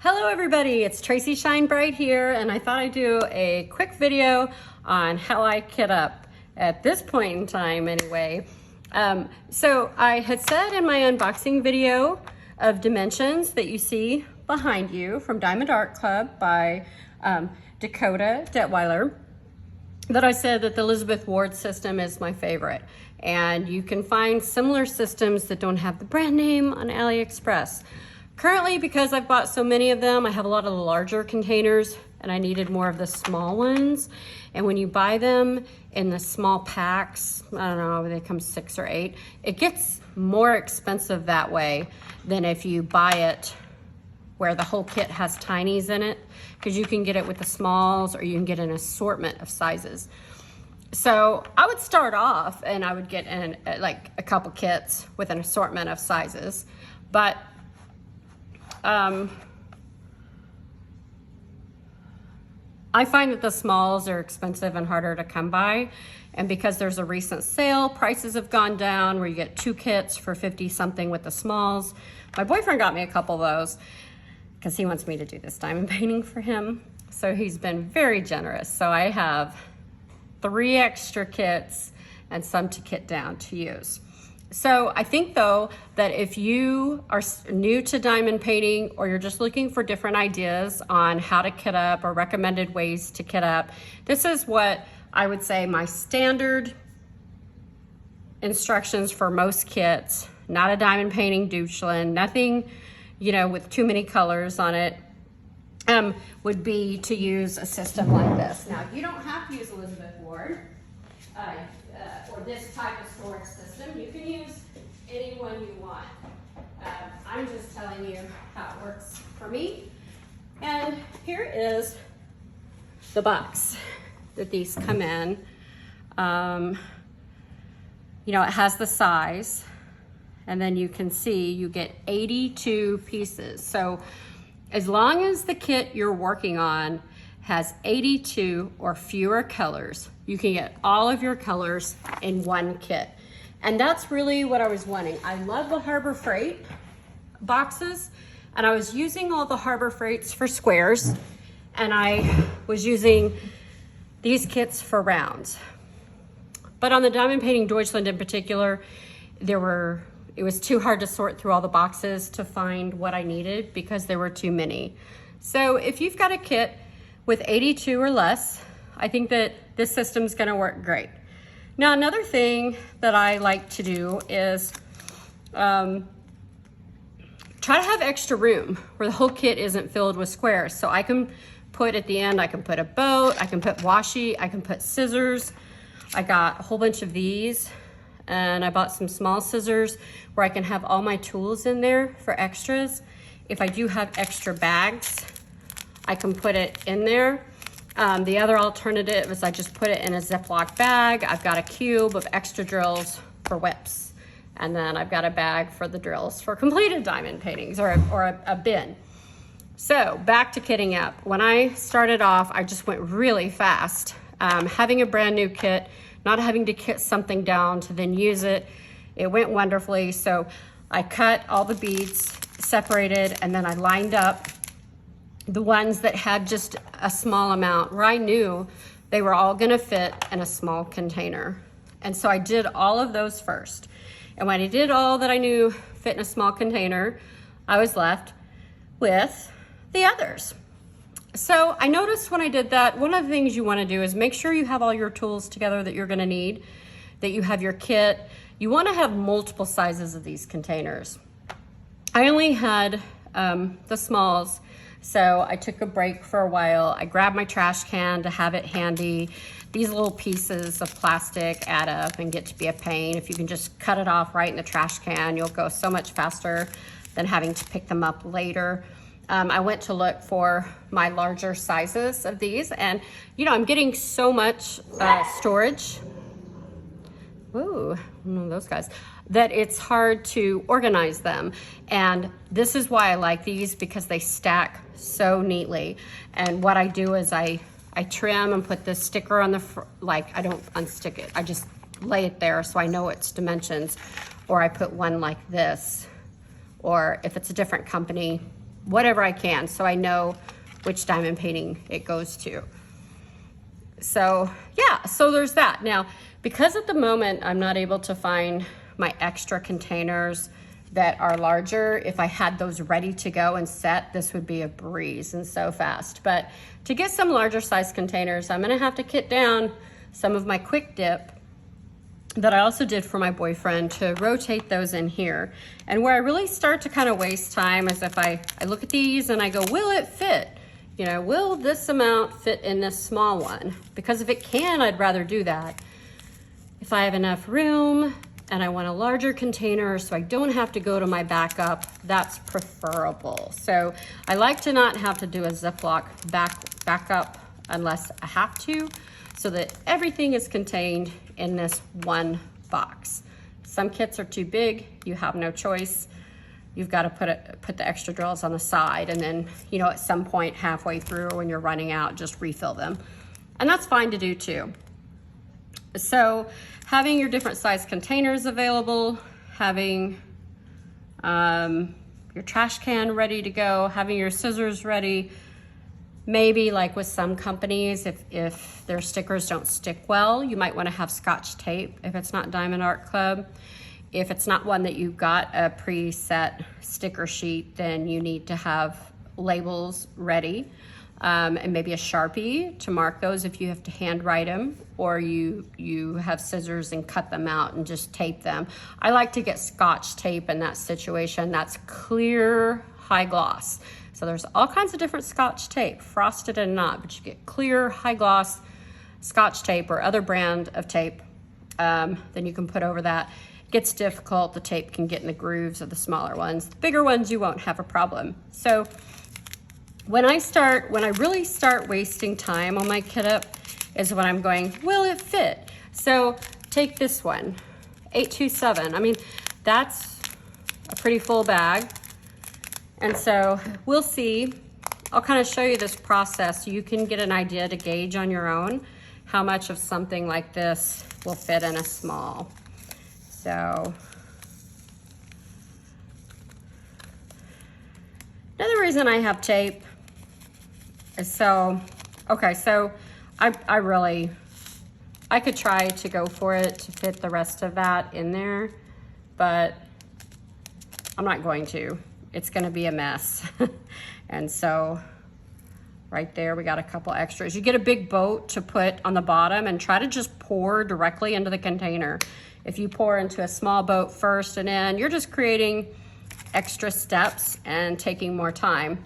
Hello everybody, it's Tracy Shine Bright here, and I thought I'd do a quick video on how I kit up at this point in time anyway. So I had said in my unboxing video of Dimensions that you see behind you from Diamond Art Club by Dakota Daetwiler, that I said that the Elizabeth Ward system is my favorite. And you can find similar systems that don't have the brand name on AliExpress. Currently, because I've bought so many of them, I have a lot of the larger containers and I needed more of the small ones. And when you buy them in the small packs, I don't know, they come 6 or 8, it gets more expensive that way than if you buy it where the whole kit has tinies in it, because you can get it with the smalls or you can get an assortment of sizes. So I would start off and I would get in like a couple kits with an assortment of sizes, but I find that the smalls are expensive and harder to come by, and because there's a recent sale, prices have gone down where you get 2 kits for 50 something with the smalls. My boyfriend got me a couple of those because he wants me to do this diamond painting for him, so he's been very generous. So I have 3 extra kits and some to kit down to use. So I think though that if you are new to diamond painting or you're just looking for different ideas on how to kit up or recommended ways to kit up, this is what I would say my standard instructions for most kits. Not a diamond painting Deutschland, nothing, you know, with too many colors on it, would be to use a system like this. Now, you don't have to use Elizabeth Ward or this type of storage system. You can use any one you want. I'm just telling you how it works for me. And here is the box that these come in. You know, it has the size, and then you can see you get 82 pieces. So as long as the kit you're working on has 82 or fewer colors, you can get all of your colors in one kit. And that's really what I was wanting. I love the Harbor Freight boxes, and I was using all the Harbor Freights for squares, and I was using these kits for rounds. But on the Diamond Painting Deutschland in particular, it was too hard to sort through all the boxes to find what I needed because there were too many. So if you've got a kit with 82 or less, I think that this system's gonna work great. Now, another thing that I like to do is try to have extra room where the whole kit isn't filled with squares. So I can put at the end, I can put a boat, I can put washi, I can put scissors. I got a whole bunch of these, and I bought some small scissors where I can have all my tools in there for extras. If I do have extra bags, I can put it in there. The other alternative is I just put it in a Ziploc bag. I've got a cube of extra drills for whips, and then I've got a bag for the drills for completed diamond paintings, or a bin. So back to kitting up. When I started off, I just went really fast. Having a brand new kit, not having to kit something down to then use it, it went wonderfully. So I cut all the beads, separated, and then I lined up the ones that had just a small amount where I knew they were all gonna fit in a small container. And so I did all of those first. And when I did all that I knew fit in a small container, I was left with the others. So I noticed when I did that, one of the things you wanna do is make sure you have all your tools together that you're gonna need, that you have your kit. You wanna have multiple sizes of these containers. I only had the smalls, so I took a break for a while. I grabbed my trash can to have it handy. These little pieces of plastic add up and get to be a pain. If you can just cut it off right in the trash can, you'll go so much faster than having to pick them up later. I went to look for my larger sizes of these, and you know, I'm getting so much storage. Ooh, one of those guys, that it's hard to organize them. And this is why I like these, because they stack so neatly. And what I do is I trim and put this sticker on the, like, I don't unstick it. I just lay it there so I know its dimensions. Or I put one like this. Or if it's a different company, whatever I can, so I know which diamond painting it goes to. So yeah, so there's that. Now, because at the moment I'm not able to find my extra containers that are larger, if I had those ready to go and set, this would be a breeze and so fast. But to get some larger size containers, I'm gonna have to kit down some of my quick dip that I also did for my boyfriend to rotate those in here. And where I really start to kind of waste time is if I look at these and I go, will it fit? You know, will this amount fit in this small one? Because if it can, I'd rather do that. If I have enough room and I want a larger container so I don't have to go to my backup, that's preferable. So I like to not have to do a Ziploc backup unless I have to, so that everything is contained in this one box. Some kits are too big, you have no choice. You've got to put the extra drills on the side, and then, you know, at some point halfway through when you're running out, just refill them. And that's fine to do too. So having your different size containers available, having your trash can ready to go, having your scissors ready. Maybe like with some companies, if their stickers don't stick well, you might want to have Scotch tape if it's not Diamond Art Club. If it's not one that you've got a preset sticker sheet, then you need to have labels ready, and maybe a Sharpie to mark those if you have to handwrite them, or you have scissors and cut them out and just tape them. I like to get Scotch tape in that situation. That's clear, high gloss. So there's all kinds of different Scotch tape, frosted and not, but you get clear, high gloss Scotch tape or other brand of tape. Then you can put over that. It gets difficult, the tape can get in the grooves of the smaller ones. The bigger ones, you won't have a problem. So when I really start wasting time on my kit up is when I'm going, will it fit? So take this one, 827. I mean, that's a pretty full bag. And so we'll see. I'll kind of show you this process so you can get an idea to gauge on your own how much of something like this will fit in a small. So another reason I have tape is so I could try to go for it to fit the rest of that in there, but I'm not going to. It's gonna be a mess. And so right there, we got a couple extras. You get a big boat to put on the bottom and try to just pour directly into the container. If you pour into a small boat first and then you're just creating extra steps and taking more time.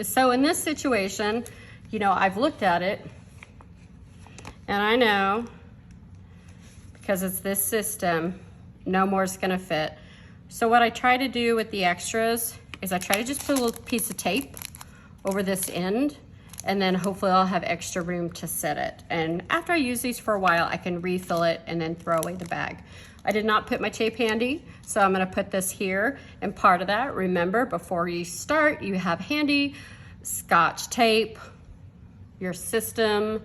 So in this situation, you know, I've looked at it and I know, because it's this system, no more is gonna fit. So what I try to do with the extras is I try to just put a little piece of tape over this end, and then hopefully I'll have extra room to set it. And after I use these for a while, I can refill it and then throw away the bag. I did not put my tape handy, so I'm gonna put this here. And part of that, remember, before you start, you have handy Scotch tape, your system,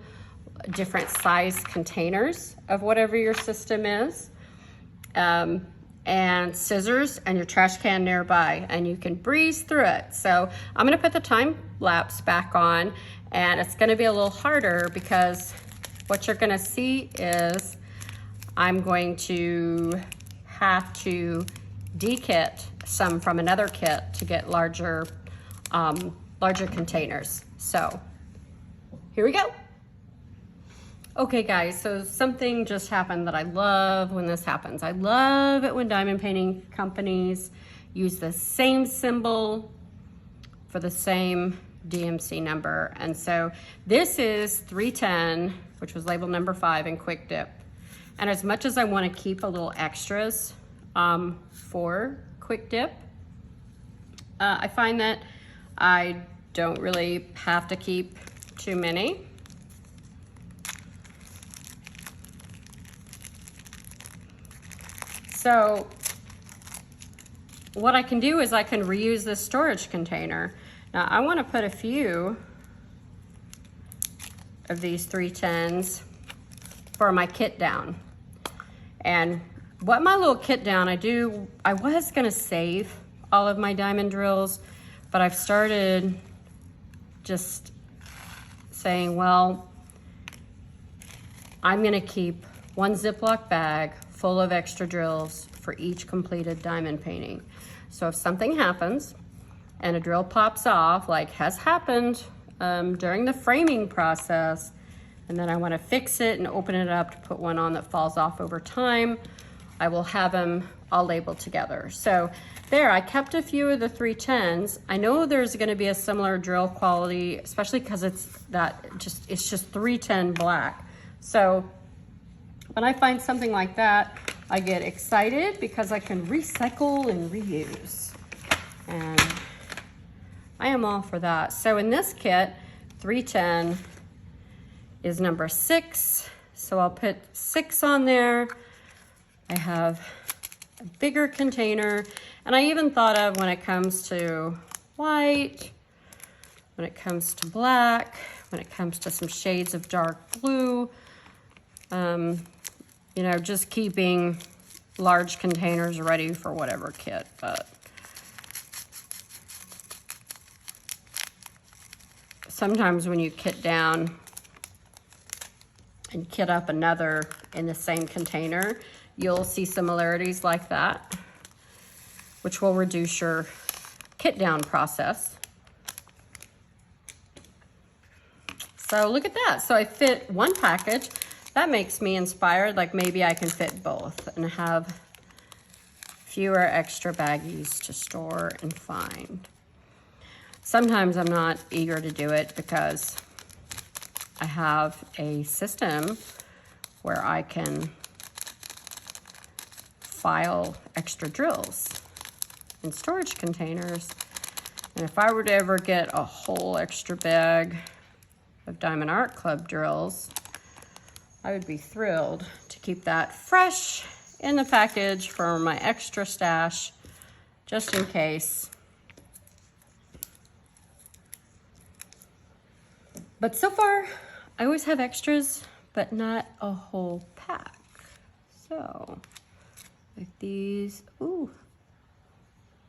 different size containers of whatever your system is, and scissors and your trash can nearby, and you can breeze through it. So I'm gonna put the time lapse back on, and it's gonna be a little harder because what you're gonna see is I'm going to have to de-kit some from another kit to get larger containers. So here we go. Okay guys, so something just happened that I love when this happens. I love it when diamond painting companies use the same symbol for the same DMC number. And so this is 310, which was label number 5 in Quick Dip. And as much as I want to keep a little extras for Quick Dip, I find that I don't really have to keep too many. So what I can do is I can reuse this storage container. Now I want to put a few of these 310s for my kit down. And what my little kit down I was going to save all of my diamond drills, but I've started just saying, well, I'm gonna keep one Ziploc bag full of extra drills for each completed diamond painting. So if something happens and a drill pops off, like has happened during the framing process, and then I want to fix it and open it up to put one on that falls off over time, I will have them all labeled together. So there, I kept a few of the 310s. I know there's going to be a similar drill quality, especially because it's just 310 black. So when I find something like that, I get excited because I can recycle and reuse. And I am all for that. So in this kit, 310 is number 6. So I'll put 6 on there. I have a bigger container. And I even thought of when it comes to white, when it comes to black, when it comes to some shades of dark blue, you know, just keeping large containers ready for whatever kit. But sometimes when you kit down and kit up another in the same container, you'll see similarities like that, which will reduce your kit down process. So look at that. So I fit one package. That makes me inspired, like maybe I can fit both and have fewer extra baggies to store and find. Sometimes I'm not eager to do it because I have a system where I can file extra drills in storage containers. And if I were to ever get a whole extra bag of Diamond Art Club drills, I would be thrilled to keep that fresh in the package for my extra stash, just in case. But so far, I always have extras, but not a whole pack. So, like these, ooh.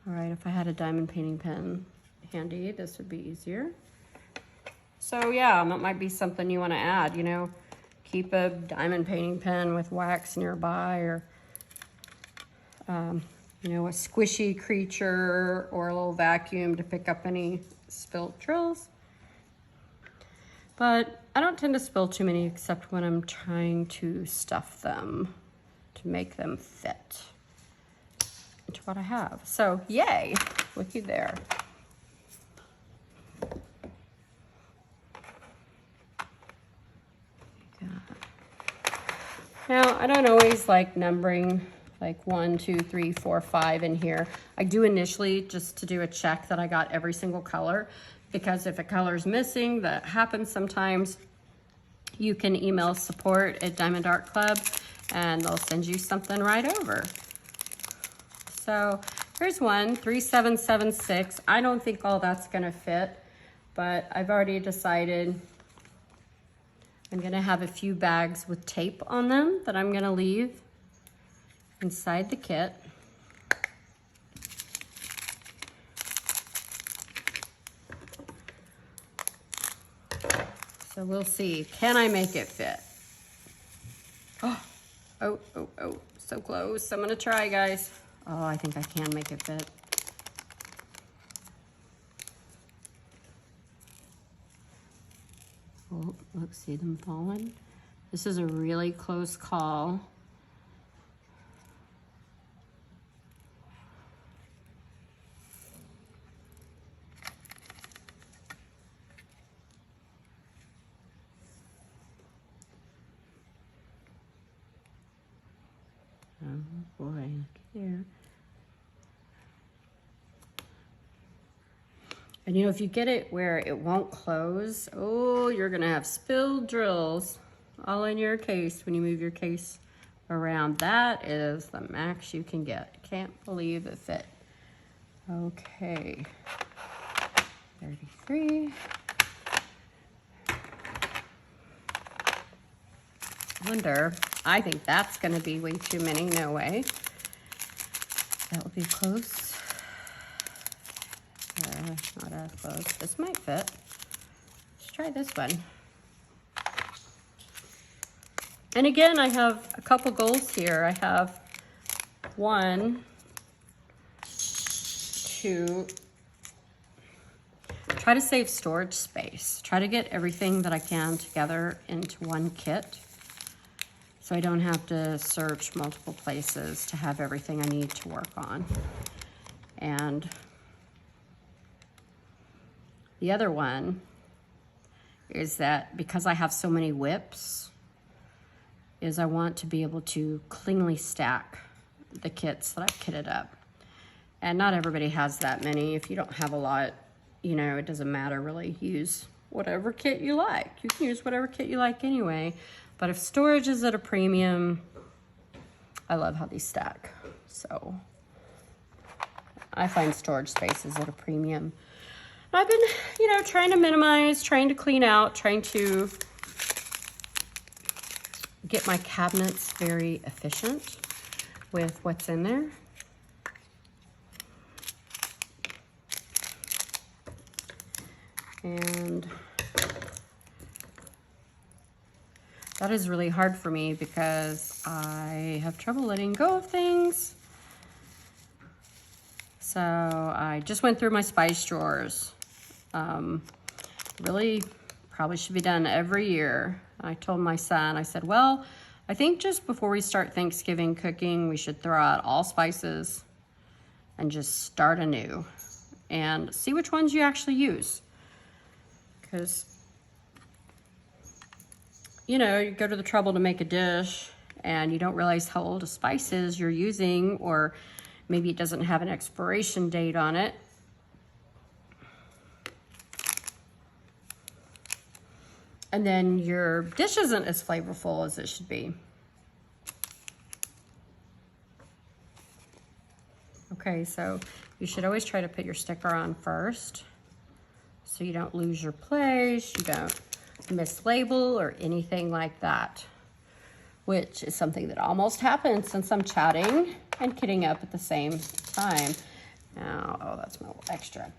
All right, if I had a diamond painting pen handy, this would be easier. So yeah, that might be something you wanna add, you know, keep a diamond painting pen with wax nearby, or, you know, a squishy creature or a little vacuum to pick up any spilt drills. But I don't tend to spill too many except when I'm trying to stuff them to make them fit into what I have. So yay, looky there. Now, I don't always like numbering like 1, 2, 3, 4, 5 in here. I do initially just to do a check that I got every single color, because if a color is missing, that happens sometimes, you can email support@Diamond Art Club and they'll send you something right over. So here's one, 3776. I don't think all that's gonna fit, but I've already decided I'm gonna have a few bags with tape on them that I'm gonna leave inside the kit. So we'll see, can I make it fit? Oh, so close. I'm gonna try, guys. Oh, I think I can make it fit. Oh, look, see them falling? This is a really close call. Oh boy, look here. And you know, if you get it where it won't close, oh, you're gonna have spilled drills all in your case when you move your case around. That is the max you can get. Can't believe it fit. Okay, 33. Wonder, I think that's gonna be way too many, no way. That will be close. Not as close. This might fit. Let's try this one. And again, I have a couple goals here. I have 1, 2, try to save storage space. Try to get everything that I can together into one kit, so I don't have to search multiple places to have everything I need to work on. And the other one is that because I have so many whips, is I want to be able to cleanly stack the kits that I've kitted up. And not everybody has that many. If you don't have a lot, you know, it doesn't matter really. Use whatever kit you like. You can use whatever kit you like anyway. But if storage is at a premium, I love how these stack. So I find storage space is at a premium. I've been, you know, trying to minimize, trying to clean out, trying to get my cabinets very efficient with what's in there. And that is really hard for me because I have trouble letting go of things. So I just went through my spice drawers. Really probably should be done every year. I told my son, I said, well, I think just before we start Thanksgiving cooking, we should throw out all spices and just start anew and see which ones you actually use. Because, you know, you go to the trouble to make a dish and you don't realize how old a spice is you're using, or maybe it doesn't have an expiration date on it. And then your dish isn't as flavorful as it should be. Okay, so you should always try to put your sticker on first so you don't lose your place, you don't mislabel or anything like that, which is something that almost happened since I'm chatting and kitting up at the same time. Now, oh, that's my little extra.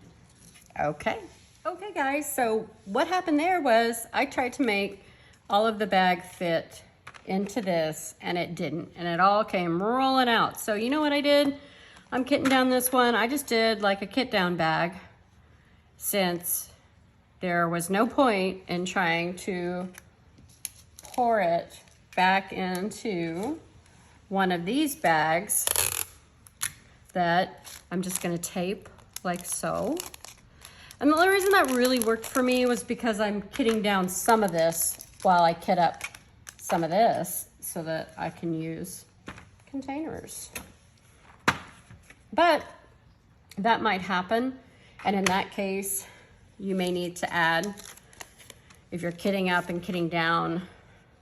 Okay. Okay, guys, so what happened there was I tried to make all of the bag fit into this, and it didn't, and it all came rolling out. So you know what I did? I'm kitting down this one. I just did like a kit down bag, since there was no point in trying to pour it back into one of these bags that I'm just gonna tape like so. And the only reason that really worked for me was because I'm kitting down some of this while I kit up some of this so that I can use containers. But that might happen, and in that case, you may need to add, if you're kitting up and kitting down,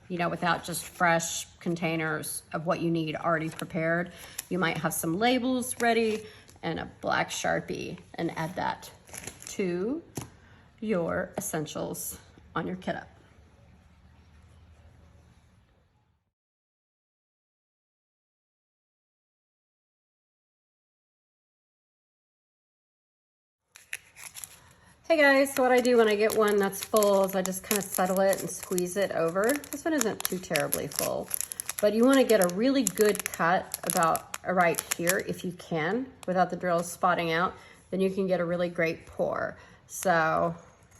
you know, without just fresh containers of what you need already prepared, you might have some labels ready and a black Sharpie, and add that to your essentials on your kit up. Hey guys, so what I do when I get one that's full is I just kind of settle it and squeeze it over. This one isn't too terribly full, but you want to get a really good cut about right here if you can, without the drill spotting out. Then you can get a really great pour. So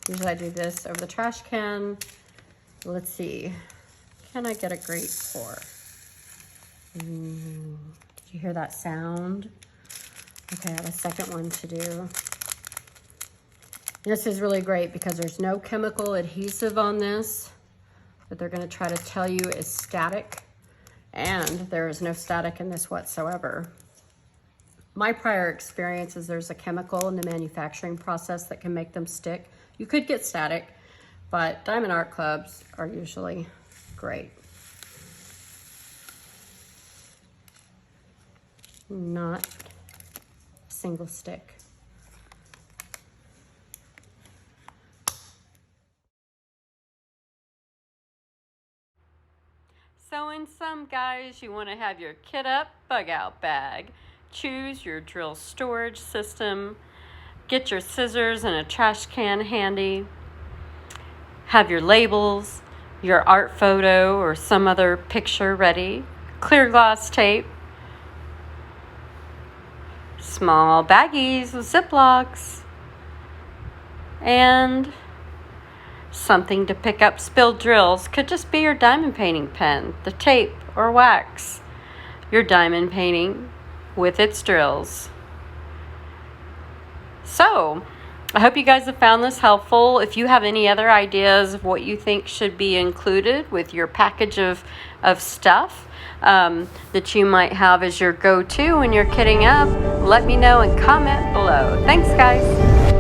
usually I do this over the trash can. Let's see, can I get a great pour? Did you hear that sound? Okay, I have a second one to do. This is really great because there's no chemical adhesive on this that they're gonna try to tell you is static, and there is no static in this whatsoever. My prior experience is there's a chemical in the manufacturing process that can make them stick. You could get static, but Diamond Art Clubs are usually great. Not a single stick. So in sum, guys, you want to have your kit up, bug out bag. Choose your drill storage system. Get your scissors and a trash can handy. Have your labels, your art photo or some other picture ready. Clear glass tape. Small baggies with Ziplocs. And something to pick up spilled drills. Could just be your diamond painting pen, the tape or wax. Your diamond painting with its drills. So, I hope you guys have found this helpful. If you have any other ideas of what you think should be included with your package of stuff that you might have as your go-to when you're kitting up, let me know and comment below. Thanks, guys.